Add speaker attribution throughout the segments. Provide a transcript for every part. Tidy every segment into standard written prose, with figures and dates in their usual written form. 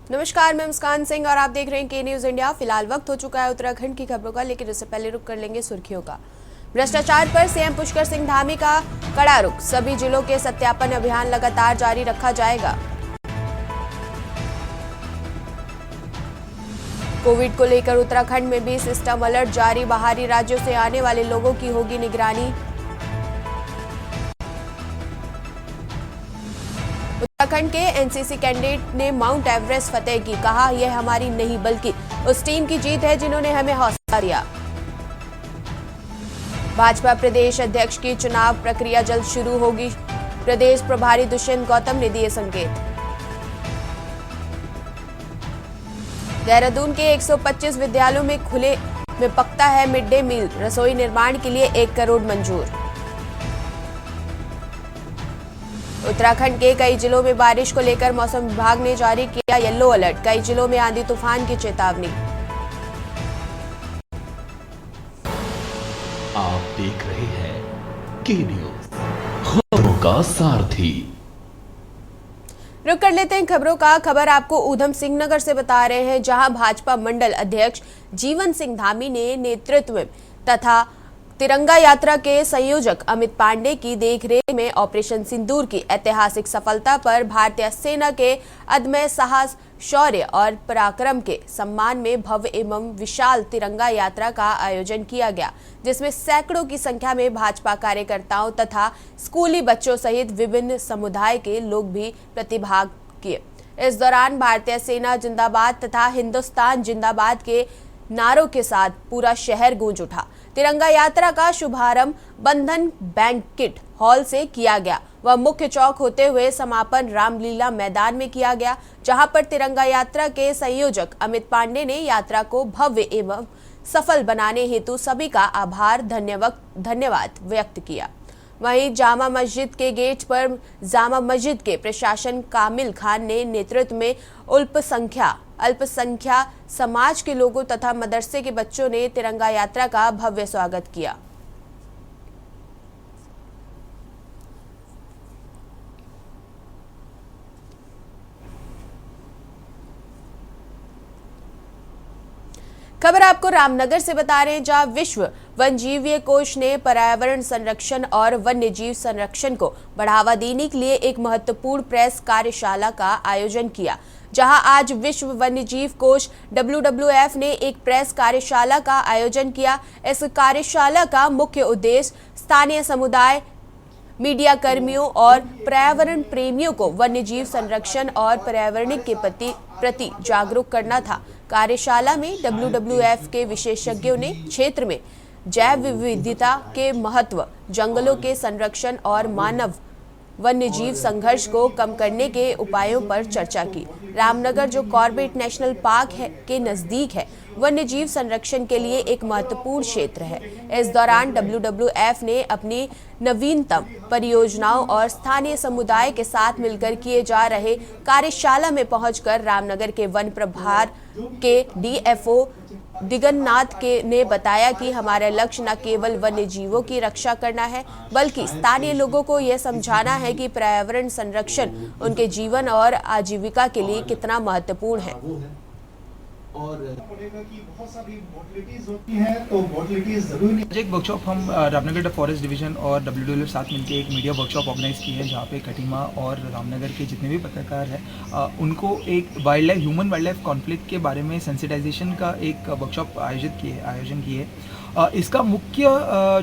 Speaker 1: नमस्कार, मैं मुस्कान सिंह और आप देख रहे हैं के न्यूज इंडिया। फिलहाल वक्त हो चुका है उत्तराखंड की खबरों का, लेकिन इससे पहले रुक कर लेंगे सुर्खियों का। भ्रष्टाचार पर सीएम पुष्कर सिंह धामी का कड़ा रुख, सभी जिलों के सत्यापन अभियान लगातार जारी रखा जाएगा। कोविड को लेकर उत्तराखंड में भी सिस्टम अलर्ट जारी, बाहरी राज्यों से आने वाले लोगों की होगी निगरानी। उत्तराखंड के एनसीसी कैंडिडेट ने माउंट एवरेस्ट फतेह की, कहा यह हमारी नहीं बल्कि उस टीम की जीत है जिन्होंने हमें हौसला दिया। भाजपा प्रदेश अध्यक्ष की चुनाव प्रक्रिया जल्द शुरू होगी, प्रदेश प्रभारी दुष्यंत गौतम ने दिए संकेत। देहरादून के 125 विद्यालयों में खुले में पकता है मिड डे मील, रसोई निर्माण के लिए 1 करोड़ मंजूर। उत्तराखंड के कई जिलों में बारिश को लेकर मौसम विभाग ने जारी किया येलो अलर्ट, कई जिलों में आंधी तूफान की चेतावनी।
Speaker 2: आप देख रहे हैं के न्यूज, खबरों का सारथी।
Speaker 1: रुक कर लेते हैं खबरों का। खबर आपको ऊधम सिंह नगर से बता रहे हैं, जहां भाजपा मंडल अध्यक्ष जीवन सिंह धामी ने नेतृत्व में तथा तिरंगा यात्रा के संयोजक अमित पांडे की देखरेख में ऑपरेशन सिंदूर की ऐतिहासिक सफलता पर भारतीय सेना के अदम्य साहस, शौर्य और पराक्रम के सम्मान में भव्य एवं विशाल तिरंगा यात्रा का आयोजन किया गया, जिसमें सैकड़ों की संख्या में भाजपा कार्यकर्ताओं तथा स्कूली बच्चों सहित विभिन्न समुदाय के लोग भी प्रतिभाग किए। इस दौरान भारतीय सेना जिंदाबाद तथा हिंदुस्तान जिंदाबाद के नारों के साथ पूरा शहर गूंज उठा। तिरंगा यात्रा का शुभारंभ बंधन बैंक्वेट हॉल से किया गया व मुख्य चौक होते हुए समापन रामलीला मैदान में किया गया, जहां पर तिरंगा यात्रा के संयोजक अमित पांडे ने यात्रा को भव्य एवं सफल बनाने हेतु सभी का आभार धन्यवाद व्यक्त किया। वहीं जामा मस्जिद के गेट पर जामा मस्जिद के प्रशासन कामिल खान ने नेतृत्व में अल्पसंख्या समाज के लोगों तथा मदरसे के बच्चों ने तिरंगा यात्रा का भव्य स्वागत किया। खबर आपको रामनगर से बता रहे हैं, जहां विश्व वन्यजीव कोष ने पर्यावरण संरक्षण और वन्य जीव संरक्षण को बढ़ावा देने के लिए एक महत्वपूर्ण प्रेस कार्यशाला का आयोजन किया। जहां आज विश्व वन्यजीव कोष WWF ने एक प्रेस कार्यशाला का आयोजन किया। इस कार्यशाला का मुख्य उद्देश्य स्थानीय समुदाय, मीडिया कर्मियों और पर्यावरण प्रेमियों को वन्यजीव संरक्षण और पर्यावरण के प्रति जागरूक करना था। कार्यशाला में WWF के विशेषज्ञों ने क्षेत्र में जैव विविधता के महत्व, जंगलों के संरक्षण और मानव वन्यजीव संघर्ष को कम करने के उपायों पर चर्चा की। रामनगर, जो कॉर्बेट नेशनल पार्क के नजदीक है, वन्यजीव संरक्षण के लिए एक महत्वपूर्ण क्षेत्र है। इस दौरान WWF ने अपनी नवीनतम परियोजनाओं और स्थानीय समुदाय के साथ मिलकर किए जा रहे कार्यशाला में पहुंचकर रामनगर के वन प्रभार के DFO दिगन्नाथ ने बताया कि हमारा लक्ष्य न केवल वन्य जीवों की रक्षा करना है, बल्कि स्थानीय लोगों को यह समझाना है कि पर्यावरण संरक्षण उनके जीवन और आजीविका के लिए कितना महत्वपूर्ण है।
Speaker 3: और पड़ेगा कि बहुत सारी मोटिलिटीज होती हैं, तो मोटिलिटीज जरूरी नहीं।
Speaker 4: एक वर्कशॉप हम रामनगर फॉरेस्ट डिवीजन और WWF साथ मिलकर एक मीडिया वर्कशॉप ऑर्गेनाइज की है, जहाँ पे खटीमा और रामनगर के जितने भी पत्रकार हैं उनको एक ह्यूमन वाइल्ड लाइफ कॉन्फ्लिक्ट के बारे में सेंसिटाइजेशन का एक वर्कशॉप आयोजन किए। इसका मुख्य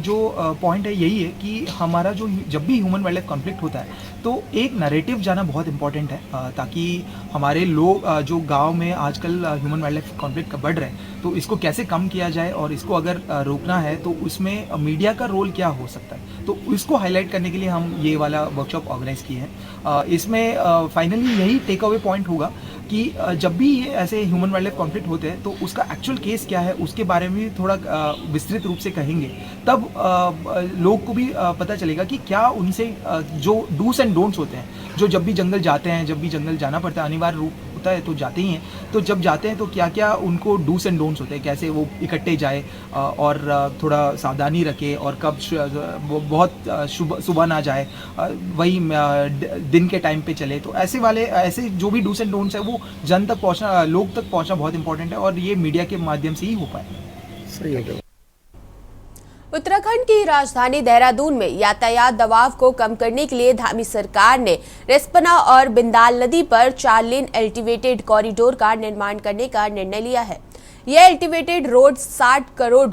Speaker 4: जो पॉइंट है यही है कि हमारा जो जब भी ह्यूमन वाइल्ड लाइफ कॉन्फ्लिक्ट होता है तो एक नैरेटिव जाना बहुत इंपॉर्टेंट है, ताकि हमारे लोग जो गांव में आजकल ह्यूमन वाइल्ड लाइफ कॉन्फ्लिक्ट बढ़ रहे हैं तो इसको कैसे कम किया जाए और इसको अगर रोकना है तो उसमें मीडिया का रोल क्या हो सकता है, तो इसको हाईलाइट करने के लिए हम ये वाला वर्कशॉप ऑर्गेनाइज किए हैं। इसमें फाइनली यही टेक अवे पॉइंट होगा कि जब भी ऐसे ह्यूमन वाइल्ड लाइफ कॉन्फ्लिक्ट होते हैं तो उसका एक्चुअल केस क्या है उसके बारे में भी थोड़ा विस्तृत रूप से कहेंगे, तब लोग को भी पता चलेगा कि क्या उनसे जो डूस एंड डोंट्स होते हैं, जो जब भी जंगल जाते हैं, जब भी जंगल जाना पड़ता है, अनिवार्य रूप होता है तो जाते ही हैं, तो जब जाते हैं तो क्या क्या उनको डूस एंड डोंट्स होते हैं, कैसे वो इकट्ठे जाए और थोड़ा सावधानी रखे, और कब बहुत सुबह ना जाए, वही दिन के टाइम पे चले। तो ऐसे जो भी डूस एंड डोंट्स है वो जन तक पहुँचना, लोग तक पहुँचना बहुत इंपॉर्टेंट है, और ये मीडिया के माध्यम से ही हो पाए।
Speaker 1: उत्तराखंड की राजधानी देहरादून में यातायात दबाव को कम करने के लिए धामी सरकार ने रिस्पना और बिंदाल नदी पर 4 लेन एलिवेटेड कॉरिडोर का निर्माण करने का निर्णय लिया है। यह एलिवेटेड रोड 60 करोड़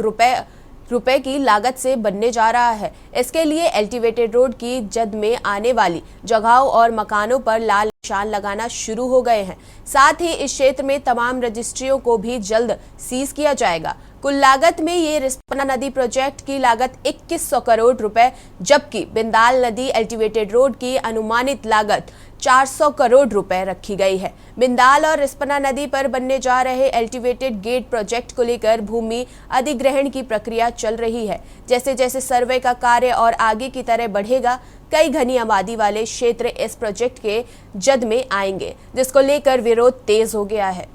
Speaker 1: रुपए की लागत से बनने जा रहा है। इसके लिए एलिवेटेड रोड की जद में आने वाली जगहों और मकानों पर लाल निशान लगाना शुरू हो गए हैं। साथ ही इस क्षेत्र में तमाम रजिस्ट्रियों को भी जल्द सीज किया जाएगा। कुल लागत में ये रिस्पना नदी प्रोजेक्ट की लागत 2100 करोड़ रुपए, जबकि बिंदाल नदी एलिवेटेड रोड की अनुमानित लागत 400 करोड़ रुपए रखी गई है। बिंदाल और रिस्पना नदी पर बनने जा रहे एलिवेटेड गेट प्रोजेक्ट को लेकर भूमि अधिग्रहण की प्रक्रिया चल रही है। जैसे जैसे सर्वे का कार्य और आगे की तरह बढ़ेगा, कई घनी आबादी वाले क्षेत्र इस प्रोजेक्ट के जद में आएंगे, जिसको लेकर विरोध तेज हो गया है।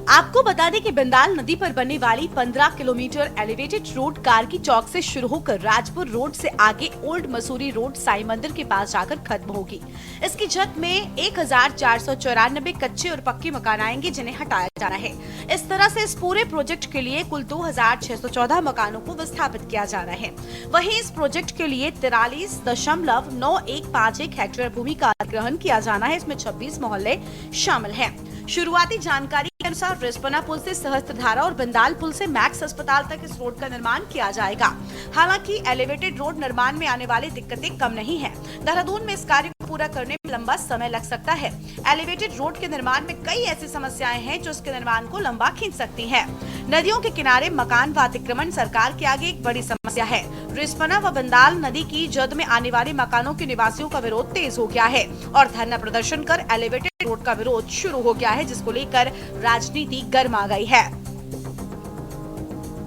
Speaker 5: आपको बता दें कि बिंदाल नदी पर बनने वाली 15 किलोमीटर एलिवेटेड रोड कारगी चौक से शुरू होकर राजपुर रोड से आगे ओल्ड मसूरी रोड साईं मंदिर के पास जाकर खत्म होगी। इसकी जद में 1494 कच्चे और पक्के मकान आएंगे, जिन्हें हटाया जाना है। इस तरह से इस पूरे प्रोजेक्ट के लिए कुल 2614 मकानों को विस्थापित किया जा रहा है। वहीं इस प्रोजेक्ट के लिए 43.9151 हेक्टेयर भूमि का अधिग्रहण किया जाना है। इसमें 26 मोहल्ले शामिल हैं। शुरुआती जानकारी के अनुसार रिस्पना पुल से सहस्त्रधारा और बिंदाल पुल से मैक्स अस्पताल तक इस रोड का निर्माण किया जाएगा। हालांकि एलिवेटेड रोड निर्माण में आने वाली दिक्कतें कम नहीं है। देहरादून में इस कार्य को पूरा करने में लंबा समय लग सकता है। एलिवेटेड रोड के निर्माण में कई ऐसी समस्याएं हैं जो इसके निर्माण को लंबा खींच सकती हैं। नदियों के किनारे मकान व अतिक्रमण सरकार के आगे एक बड़ी समस्या है। रिस्पना व बिंदाल नदी की जद में आने वाले मकानों के निवासियों का विरोध तेज हो गया है और धरना प्रदर्शन कर एलिवेटेड रोड का विरोध शुरू हो गया है, जिसको लेकर राजनीति गर्मा गई है।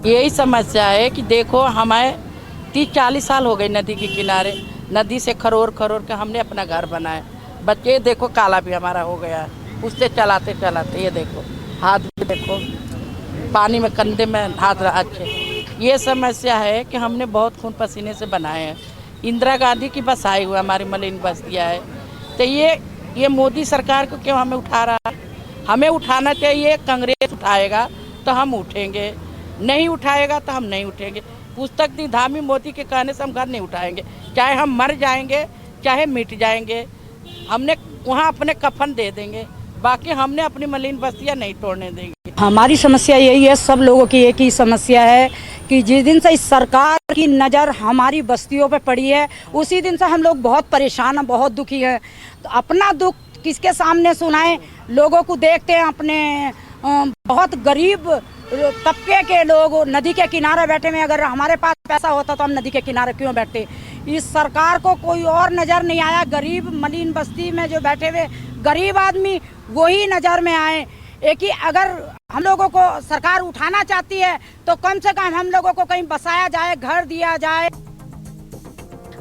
Speaker 6: यही समस्या है कि देखो, हमें 30-40 साल हो गए नदी के किनारे, नदी से खरोर के हमने अपना घर बनाया। बच्चे देखो काला भी हमारा हो गया है, उससे चलाते चलाते ये देखो, हाथ भी देखो पानी में, कंधे में हाथ अच्छे। ये समस्या है कि हमने बहुत खून पसीने से बनाए हैं। इंदिरा गांधी की बस आई हुई हमारी मलिन बस्तियाँ है, तो ये मोदी सरकार को क्यों हमें उठा रहा है? हमें उठाना चाहिए। कांग्रेस उठाएगा तो हम उठेंगे, नहीं उठाएगा तो हम नहीं उठेंगे। पुस्तक दी धामी मोदी के कहने से हम घर नहीं उठाएंगे, चाहे हम मर जाएंगे चाहे मिट जाएंगे। हमने वहाँ अपने कफन दे देंगे, बाकी हमने अपनी मलिन बस्तियाँ नहीं तोड़ने देंगे।
Speaker 7: हमारी समस्या यही है, सब लोगों की एक ही समस्या है कि जिस दिन से इस सरकार की नज़र हमारी बस्तियों पे पड़ी है, उसी दिन से हम लोग बहुत परेशान हैं, बहुत दुखी हैं। तो अपना दुख किसके सामने सुनाएं? लोगों को देखते हैं, अपने बहुत गरीब तबके के लोग नदी के किनारे बैठे हुए। अगर हमारे पास पैसा होता तो हम नदी के किनारे क्यों बैठते? इस सरकार को कोई और नज़र नहीं आया। गरीब मलिन बस्ती में जो बैठे हुए गरीब आदमी, वही नज़र में आए। एक ही अगर हम लोगों को सरकार उठाना चाहती है तो कम से कम हम लोगों को कहीं बसाया जाए, घर दिया जाए।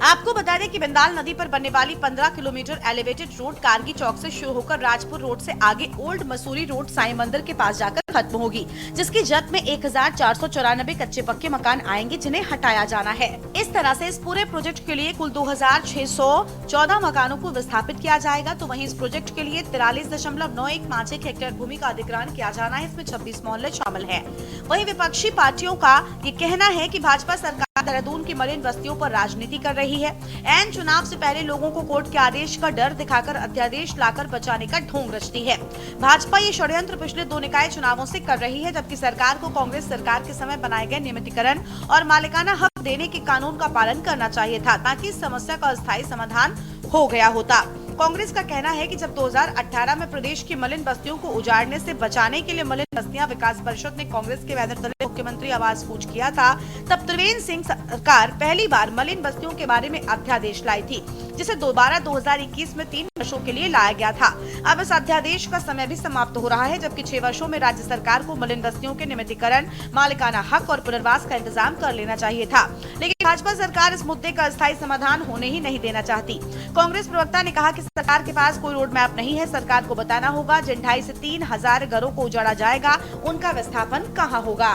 Speaker 5: आपको बता दें कि बिंदाल नदी पर बनने वाली 15 किलोमीटर एलिवेटेड रोड कारगी चौक से शुरू होकर राजपुर रोड से आगे ओल्ड मसूरी रोड साईं मंदिर के पास जाकर खत्म होगी, जिसकी जद में 1494 कच्चे पक्के मकान आएंगे, जिन्हें हटाया जाना है। इस तरह से इस पूरे प्रोजेक्ट के लिए कुल 2614 मकानों को विस्थापित किया जाएगा। तो वहीं इस प्रोजेक्ट के लिए 43.9151 हेक्टेयर भूमि का अधिग्रहण किया जाना है। इसमें 26 मोहल्ले शामिल है। वहीं विपक्षी पार्टियों का ये कहना है कि भाजपा सरकार देहरादून की मलिन बस्तियों पर राजनीति कर रही है। ऐन चुनाव से पहले लोगों को कोर्ट के आदेश का डर दिखाकर अध्यादेश लाकर बचाने का ढोंग रचती है। भाजपा ये षड्यंत्र पिछले 2 निकाय चुनावों से कर रही है, जबकि सरकार को कांग्रेस सरकार के समय बनाए गए नियमितीकरण और मालिकाना हक देने के कानून का पालन करना चाहिए था, ताकि इस समस्या का अस्थायी समाधान हो गया होता। कांग्रेस का कहना है कि जब 2018 में प्रदेश की मलिन बस्तियों को उजाड़ने से बचाने के लिए मलिन बस्तियां विकास परिषद ने कांग्रेस के बैनर तले मुख्यमंत्री आवास कूच किया था, तब त्रिवेंद्र सिंह सरकार पहली बार मलिन बस्तियों के बारे में अध्यादेश लाई थी, जिसे दोबारा 2021 में 3 वर्षों के लिए लाया गया था। अब इस अध्यादेश का समय भी समाप्त हो रहा है, जबकि 6 वर्षों में राज्य सरकार को मलिन बस्तियों के नियमितीकरण, मालिकाना हक और पुनर्वास का इंतजाम कर लेना चाहिए था। लेकिन भाजपा सरकार इस मुद्दे का अस्थायी समाधान होने ही नहीं देना चाहती। कांग्रेस प्रवक्ता ने कहा कि सरकार के पास कोई रोड मैप नहीं है। सरकार को बताना होगा जिन 2.5 से 3,000 घरों को उजाड़ा जाएगा, उनका विस्थापन कहाँ होगा।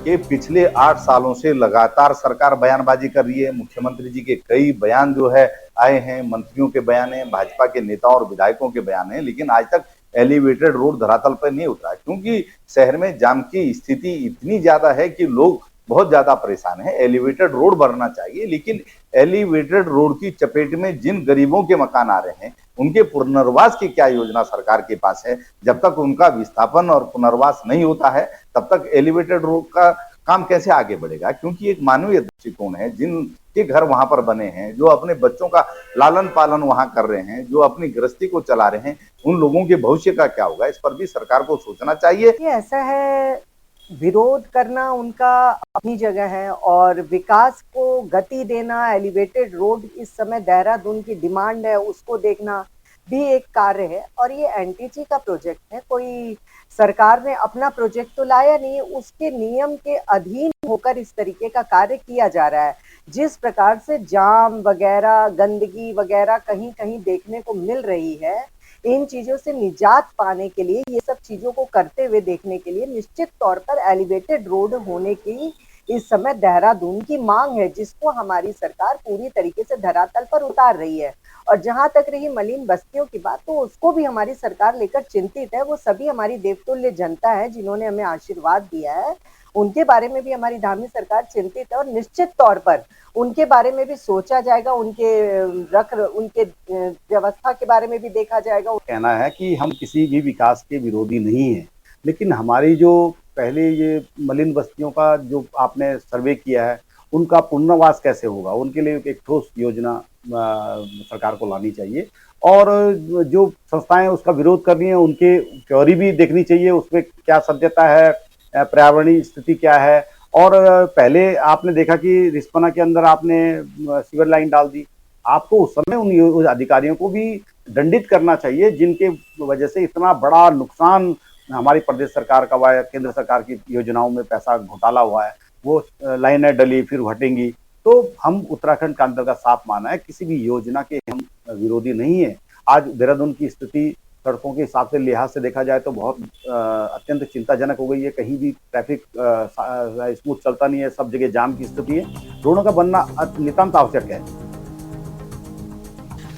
Speaker 8: कि पिछले 8 सालों से लगातार सरकार बयानबाजी कर रही है। मुख्यमंत्री जी के कई बयान जो है आए हैं, मंत्रियों के बयान हैं, भाजपा के नेताओं और विधायकों के बयान हैं, लेकिन आज तक एलिवेटेड रोड धरातल पर नहीं उतरा, क्योंकि शहर में जाम की स्थिति इतनी ज्यादा है कि लोग बहुत ज्यादा परेशान हैं। एलिवेटेड रोड बनना चाहिए, लेकिन एलिवेटेड रोड की चपेट में जिन गरीबों के मकान आ रहे हैं, उनके पुनर्वास की क्या योजना सरकार के पास है? जब तक उनका विस्थापन और पुनर्वास नहीं होता है, तब तक एलिवेटेड रोड का काम कैसे आगे बढ़ेगा? क्योंकि एक मानवीय दृष्टिकोण है। जिनके घर वहां पर बने हैं, जो अपने बच्चों का लालन पालन वहां कर रहे हैं, जो अपनी गृहस्थी को चला रहे हैं, उन लोगों के भविष्य का क्या होगा? इस पर भी सरकार को सोचना चाहिए।
Speaker 9: ऐसा है, विरोध करना उनका अपनी जगह है और विकास को गति देना, एलिवेटेड रोड इस समय देहरादून की डिमांड है, उसको देखना भी एक कार्य है। और ये एनटीसी का प्रोजेक्ट है, कोई सरकार ने अपना प्रोजेक्ट तो लाया नहीं है, उसके नियम के अधीन होकर इस तरीके का कार्य किया जा रहा है। जिस प्रकार से जाम वगैरह, गंदगी वगैरह कहीं कहीं देखने को मिल रही है, इन चीजों से निजात पाने के लिए, ये सब चीजों को करते हुए देखने के लिए निश्चित तौर पर एलिवेटेड रोड होने की इस समय देहरादून की मांग है, जिसको हमारी सरकार पूरी तरीके से धरातल पर उतार रही है। और जहां तक रही मलिन बस्तियों की बात, तो उसको भी हमारी सरकार लेकर चिंतित है। वो सभी हमारी देवतुल्य जनता है जिन्होंने हमें आशीर्वाद दिया है, उनके बारे में भी हमारी धामी सरकार चिंतित है और निश्चित तौर पर उनके बारे में भी सोचा जाएगा, उनके व्यवस्था के बारे में भी देखा जाएगा।
Speaker 10: कहना है कि हम किसी भी विकास के विरोधी नहीं है, लेकिन हमारी जो पहले ये मलिन बस्तियों का जो आपने सर्वे किया है, उनका पुनर्वास कैसे होगा, उनके लिए एक ठोस योजना सरकार को लानी चाहिए। और जो संस्थाएं उसका विरोध कर रही हैं, उनके थ्योरी भी देखनी चाहिए, उसमें क्या सत्यता है, पर्यावरणीय स्थिति क्या है। और पहले आपने देखा कि रिस्पना के अंदर आपने सीवर लाइन डाल दी, आपको उस समय उन अधिकारियों को भी दंडित करना चाहिए जिनके वजह से इतना बड़ा नुकसान हमारी प्रदेश सरकार का व केंद्र सरकार की योजनाओं में पैसा घोटाला हुआ है। वो लाइनें डली फिर हटेंगी। तो हम उत्तराखंड का अंदर का साफ माना है, किसी भी योजना के हम विरोधी नहीं है। आज देहरादून की स्थिति सड़कों के हिसाब से लिहाज से देखा जाए तो बहुत अत्यंत चिंताजनक हो गई है। कहीं भी ट्रैफिक स्मूथ चलता नहीं है, सब जगह जाम की स्थिति है। रोडों का बनना नितांत आवश्यक है।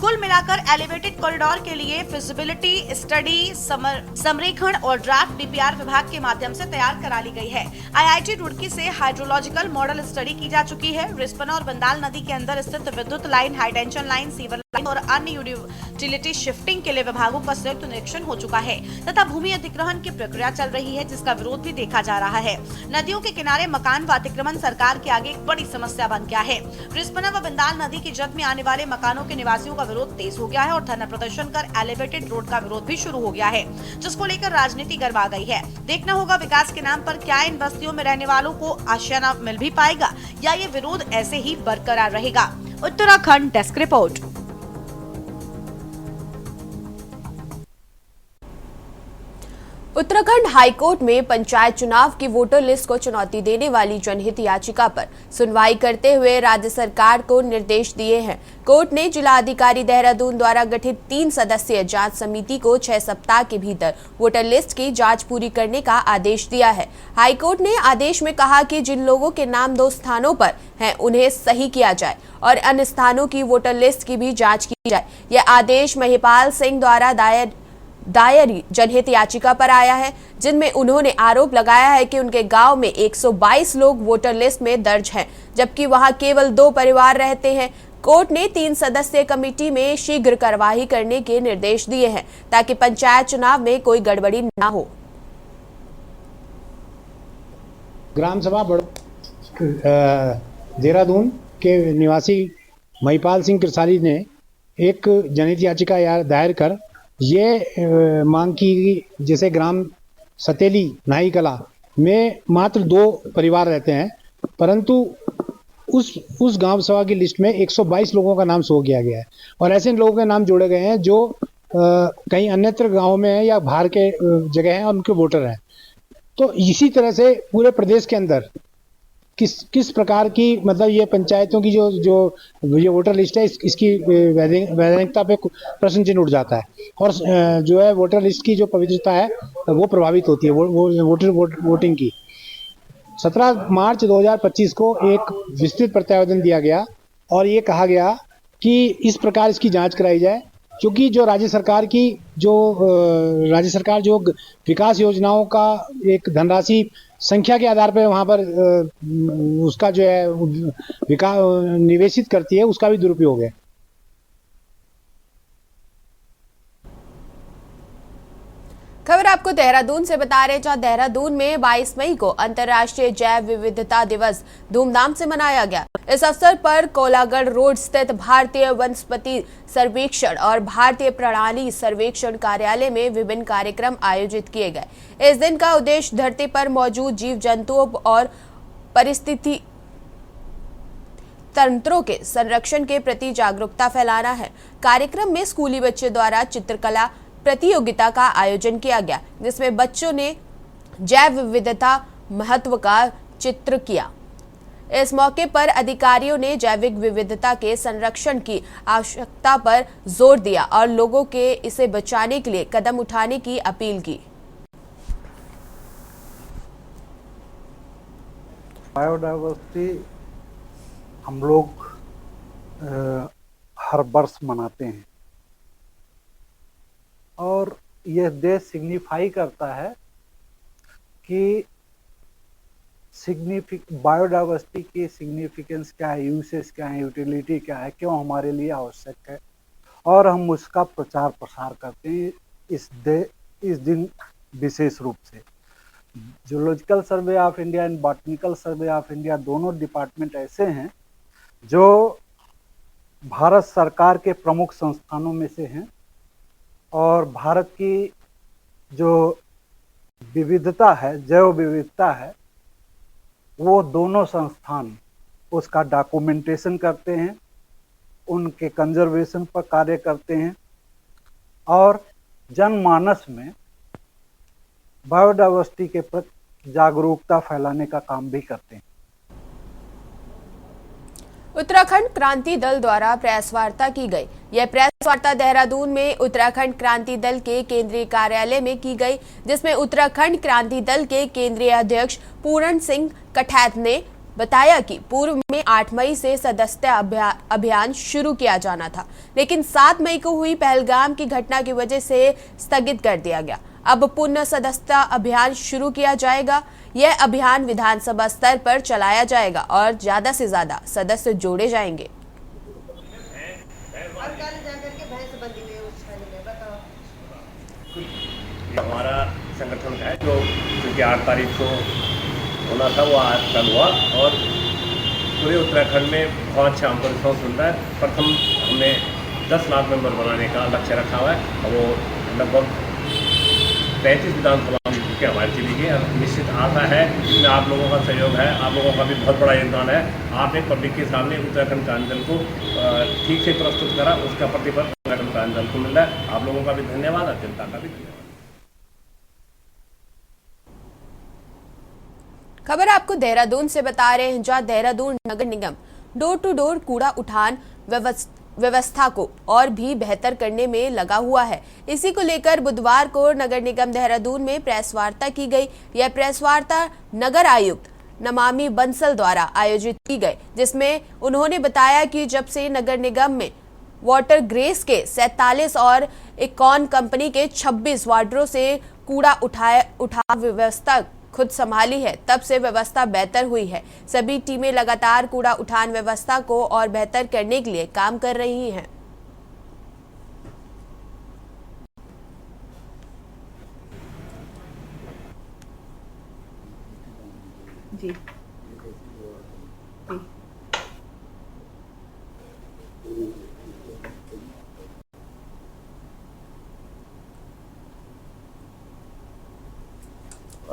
Speaker 5: कुल मिलाकर एलिवेटेड कॉरिडोर के लिए फिजिबिलिटी स्टडी, संरेखण और ड्राफ्ट डीपीआर विभाग के माध्यम से तैयार करा ली गई है। आईआईटी रुड़की से हाइड्रोलॉजिकल मॉडल स्टडी की जा चुकी है। रिस्पना और बंदाल नदी के अंदर स्थित विद्युत line, high tension line, sewer line और अन्य यूटिलिटी शिफ्टिंग के लिए विभागों का संयुक्त निरीक्षण हो चुका है तथा भूमि अधिग्रहण की प्रक्रिया चल रही है, जिसका विरोध भी देखा जा रहा है। नदियों के किनारे मकान व अतिक्रमण सरकार के आगे एक बड़ी समस्या बन गया है। रिस्पना व बंदाल नदी की जद में आने वाले मकानों के निवासियों का विरोध तेज हो गया है और धरना प्रदर्शन कर एलिवेटेड रोड का विरोध भी शुरू हो गया है, जिसको लेकर राजनीति गर्मा गई है। देखना होगा विकास के नाम पर क्या इन बस्तियों में रहने वालों को आशियाना मिल भी पाएगा या ये विरोध ऐसे ही बरकरार रहेगा। Uttarakhand desk report.
Speaker 1: Uttarakhand high court में पंचायत चुनाव की वोटर लिस्ट को चुनौती देने वाली जनहित याचिका पर सुनवाई करते हुए राज्य सरकार को निर्देश दिए हैं। कोर्ट ने जिलाधिकारी देहरादून द्वारा गठित 3 सदस्यीय जांच समिति को 6 सप्ताह के भीतर वोटर लिस्ट की जांच पूरी करने का आदेश दिया है। हाईकोर्ट ने आदेश में कहा कि जिन लोगों के नाम 2 स्थानों पर हैं उन्हें सही किया जाए और अन्य स्थानों की वोटर लिस्ट की भी जाँच की जाए। यह आदेश महिपाल सिंह द्वारा दायर जनहित याचिका पर आया है, जिनमें उन्होंने आरोप लगाया है कि उनके गांव में 122 लोग वोटर लिस्ट में दर्ज हैं, जबकि वहां केवल 2 परिवार रहते हैं। कोर्ट ने 3 सदस्यीय कमेटी में शीघ्र कार्यवाही करने के निर्देश दिए हैं ताकि पंचायत चुनाव में कोई गड़बड़ी न हो।
Speaker 11: ग्राम सभा देहरादून के निवासी महिपाल सिंह कृसाली ने एक जनहित याचिका दायर कर ये मांग की, जैसे ग्राम सतेली नाई कला में मात्र 2 परिवार रहते हैं, परंतु उस गांव सभा की लिस्ट में 122 लोगों का नाम शो किया गया है और ऐसे लोगों के नाम जोड़े गए हैं जो कहीं अन्यत्र गांव में है या बाहर के जगह हैं और उनके वोटर हैं। तो इसी तरह से पूरे प्रदेश के अंदर किस प्रकार की मतलब ये पंचायतों की जो ये वोटर लिस्ट है इसकी वैधानिकता पे प्रश्न चिन्ह उठ जाता है और जो है वोटर लिस्ट की जो पवित्रता है वो प्रभावित होती है वोटिंग की। 17 मार्च 2025 को एक विस्तृत प्रत्यावेदन दिया गया और ये कहा गया कि इस प्रकार इसकी जांच कराई जाए, क्योंकि जो राज्य सरकार जो विकास योजनाओं का एक धनराशि संख्या के आधार पर वहां पर उसका जो है विकास निवेशित करती है, उसका भी दुरुपयोग है।
Speaker 1: खबर आपको देहरादून से बता रहे, जहां देहरादून में 22 मई को अंतर्राष्ट्रीय जैव विविधता दिवस धूमधाम से मनाया गया। इस अवसर पर कोलागढ़ रोड स्थित भारतीय वनस्पति सर्वेक्षण और भारतीय प्राणी सर्वेक्षण कार्यालय में विभिन्न कार्यक्रम आयोजित किए गए। इस दिन का उद्देश्य धरती पर मौजूद जीव जंतुओं और परिस्थिति तंत्रों के संरक्षण के प्रति जागरूकता फैलाना है। कार्यक्रम में स्कूली बच्चे द्वारा चित्रकला प्रतियोगिता का आयोजन किया गया, जिसमें बच्चों ने जैव विविधता महत्व का चित्र किया। इस मौके पर अधिकारियों ने जैविक विविधता के संरक्षण की आवश्यकता पर जोर दिया और लोगों के इसे बचाने के लिए कदम उठाने की अपील की।
Speaker 12: बायोडाइवर्सिटी हम लोग हर वर्ष मनाते हैं और यह डे सिग्निफाई करता है कि बायोडाइवर्सिटी की सिग्निफिकेंस क्या है, यूसेज क्या है, यूटिलिटी क्या है, क्यों हमारे लिए आवश्यक है, और हम उसका प्रचार प्रसार करते हैं इस दिन विशेष रूप से। Zoological survey of India and botanical survey of India दोनों डिपार्टमेंट ऐसे हैं जो भारत सरकार के प्रमुख संस्थानों में से हैं और भारत की जो विविधता है, जैव विविधता है, वो दोनों संस्थान उसका डॉक्यूमेंटेशन करते हैं, उनके कंजर्वेशन पर कार्य करते हैं और जनमानस में बायोडाइवर्सिटी के प्रति जागरूकता फैलाने का काम भी करते हैं।
Speaker 1: उत्तराखंड क्रांति दल द्वारा प्रेस वार्ता की गई। यह प्रेस वार्ता देहरादून में उत्तराखंड क्रांति दल के केंद्रीय कार्यालय में की गई, जिसमें उत्तराखंड क्रांति दल के केंद्रीय अध्यक्ष पूरण सिंह कठैत ने बताया कि पूर्व में 8 मई से सदस्यता अभियान शुरू किया जाना था, लेकिन 7 मई को हुई पहलगाम की घटना की वजह से स्थगित कर दिया गया। अब पुनः सदस्यता अभियान शुरू किया जाएगा। यह अभियान विधानसभा स्तर पर चलाया जाएगा और ज्यादा से ज्यादा सदस्य जोड़े जाएंगे।
Speaker 13: हमारा संगठन का है जो 8 तारीख को होना था, वो आज कल हुआ और पूरे उत्तराखंड में बहुत अच्छा हमको रिस्पॉन्स मिलता है। प्रथम हमने 10 लाख मेंबर बनाने का लक्ष्य रखा हुआ है और वो लगभग 35 विधानसभा के हमारे चली गई। निश्चित आशा है इसमें आप लोगों का सहयोग है, आप लोगों का भी बहुत बड़ा योगदान है। आपने पब्लिक के सामने उत्तराखंड क्रांति दल को ठीक से प्रस्तुत करा, उसका प्रतिफल उत्तराखंड क्रांति दल को मिल रहा है। आप लोगों का भी धन्यवाद और जनता का भी धन्यवाद।
Speaker 1: खबर आपको देहरादून से बता रहे हैं, जहां देहरादून नगर निगम डोर टू डोर कूड़ा उठान व्यवस्था को और भी बेहतर करने में लगा हुआ है। इसी को लेकर बुधवार को नगर निगम देहरादून में प्रेस वार्ता की गई। यह प्रेस वार्ता नगर आयुक्त नमामि बंसल द्वारा आयोजित की गई, जिसमें उन्होंने बताया कि जब से नगर निगम में वाटर ग्रेस के 47 और इकॉन कंपनी के 26 वार्डों से कूड़ा उठा व्यवस्था खुद संभाली है, तब से व्यवस्था बेहतर हुई है। सभी टीमें लगातार कूड़ा उठान व्यवस्था को और बेहतर करने के लिए काम कर रही हैं।
Speaker 5: जी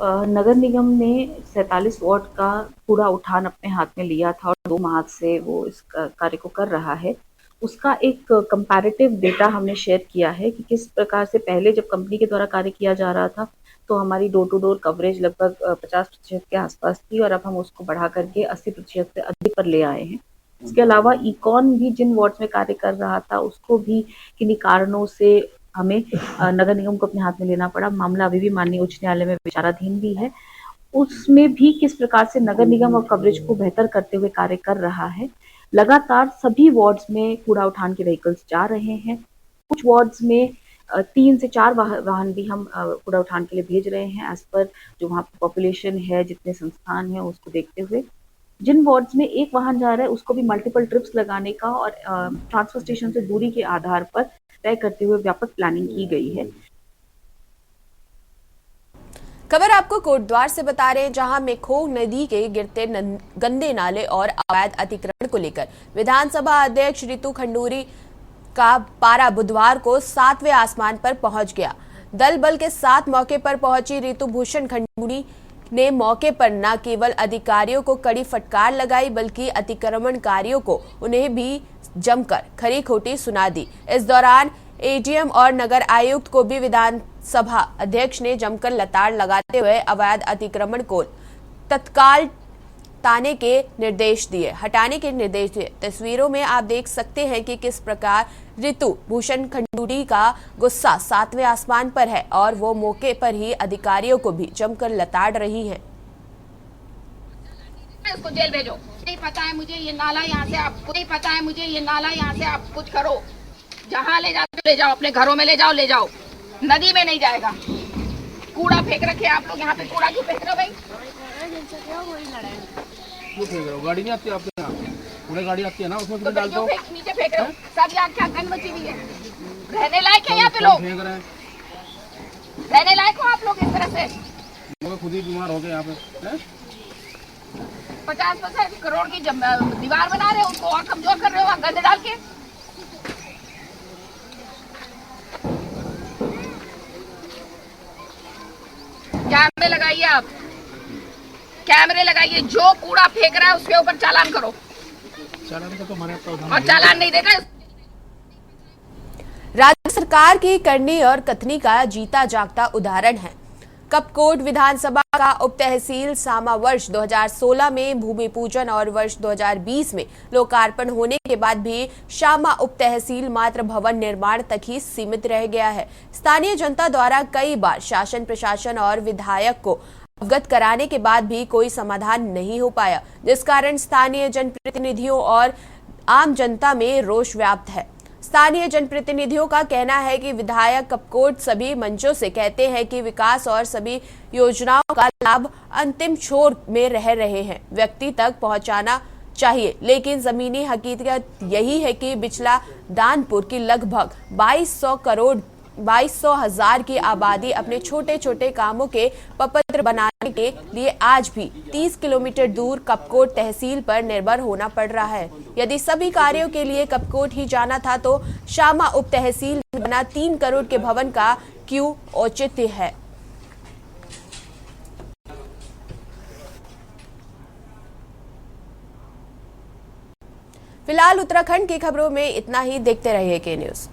Speaker 14: नगर निगम ने 47 वार्ड का कूड़ा उठान अपने हाथ में लिया था और 2 माह से वो इस कार्य को कर रहा है। उसका एक कंपैरेटिव डेटा हमने शेयर किया है कि किस प्रकार से पहले जब कंपनी के द्वारा कार्य किया जा रहा था तो हमारी डोर टू डोर कवरेज लगभग 50% के आसपास थी और अब हम उसको बढ़ा करके 80% से अधिक पर ले आए हैं। इसके अलावा इकॉन भी जिन वार्ड्स में कार्य कर रहा था उसको भी किन्हीं कारणों से हमें नगर निगम को अपने हाथ में लेना पड़ा। मामला अभी भी माननीय उच्च न्यायालय में विचाराधीन भी है। उसमें भी किस प्रकार से नगर निगम और कवरेज को बेहतर करते हुए कार्य कर रहा है। लगातार सभी वार्ड्स में कूड़ा उठान के व्हीकल्स जा रहे हैं। कुछ वार्ड्स में 3 से 4 वाहन भी हम कूड़ा उठान के लिए भेज रहे हैं एज पर जो वहाँ पर पॉपुलेशन है, जितने संस्थान हैं उसको देखते हुए। जिन वार्ड्स में एक वाहन जा रहा है उसको भी मल्टीपल ट्रिप्स लगाने का और ट्रांसफर स्टेशन से दूरी के आधार पर तय करते हुए व्यापक प्लानिंग की गई है।
Speaker 1: खबर आपको कोटद्वार से बता रहे हैं, जहां मेखोग नदी के गिरते गंदे नाले और अवैध अतिक्रमण को लेकर विधानसभा अध्यक्ष रितु खंडूरी का पारा बुधवार को 7वें आसमान पर पहुंच गया। दल बल के साथ मौके पर पहुंची रितु भूषण खंडूरी ने मौके पर न केवल अधिकारियों को कड़ी फटकार लगाई बल्कि अतिक्रमणकारियों को उन्हें भी जमकर खरी खोटी सुना दी। इस दौरान एडीएम और नगर आयुक्त को भी विधानसभा अध्यक्ष ने जमकर लताड़ लगाते हुए अवैध अतिक्रमण को तत्काल हटाने के निर्देश दिए। तस्वीरों में आप देख सकते हैं कि किस प्रकार रितु भूषण खंडूरी का गुस्सा 7वें आसमान पर है और वो मौके पर ही अधिकारियों को भी जमकर लताड़ रही है।
Speaker 15: उसको जेल भेजो। नहीं पता है मुझे ये नाला यहाँ से, आपको नहीं पता है मुझे ये नाला यहाँ से, आप कुछ करो। जहाँ ले जाते ले जाओ, अपने घरों में ले जाओ। नदी में नहीं जाएगा। कूड़ा फेंक रखे आप लोग यहाँ पे, कूड़ा क्यों फेंक रहे हो भाई?
Speaker 16: क्यों फेंक रहे हो? गाड़ी नहीं आती आपके यहाँ? पूरे गाड़ी आती है ना, उसमें क्यों डालते हो?
Speaker 15: नीचे फेंक रहे हो। सब यहाँ क्या गंद मची हुई है? रहने लायक है यहाँ पे लोग? रहने लायक हो आप लोग इस तरह से?
Speaker 16: खुद ही बीमार हो गए यहाँ पे।
Speaker 15: 50% करोड़ की दीवार बना रहे हो, उसको और कमजोर कर रहे हो गंद डाल के। कैमरे लगाइए आप, कैमरे लगाइए। जो कूड़ा फेंक रहा है उसके ऊपर चालान करो।
Speaker 16: चालान का तो हमारे
Speaker 15: और चालान नहीं देगा।
Speaker 1: राज्य सरकार की करनी और कथनी का जीता जागता उदाहरण है कपकोट विधानसभा का उप तहसील सामा। वर्ष 2016 में भूमि पूजन और वर्ष 2020 में लोकार्पण होने के बाद भी शामा उप तहसील मात्र भवन निर्माण तक ही सीमित रह गया है। स्थानीय जनता द्वारा कई बार शासन प्रशासन और विधायक को अवगत कराने के बाद भी कोई समाधान नहीं हो पाया, जिस कारण स्थानीय जनप्रतिनिधियों और आम जनता में रोष व्याप्त है। स्थानीय जनप्रतिनिधियों का कहना है कि विधायक कपकोट सभी मंचों से कहते हैं कि विकास और सभी योजनाओं का लाभ अंतिम छोर में रह रहे हैं, व्यक्ति तक पहुंचाना चाहिए, लेकिन जमीनी हकीकत यही है कि बिचला दानपुर की लगभग 22,000 की आबादी अपने छोटे छोटे कामों के पपत्र बनाने के लिए आज भी 30 किलोमीटर दूर कपकोट तहसील पर निर्भर होना पड़ रहा है। यदि सभी कार्यों के लिए कपकोट ही जाना था तो शामा उप तहसील में बना 3 करोड़ के भवन का क्यों औचित्य है। फिलहाल उत्तराखंड की खबरों में इतना ही। देखते रहिए के न्यूज़।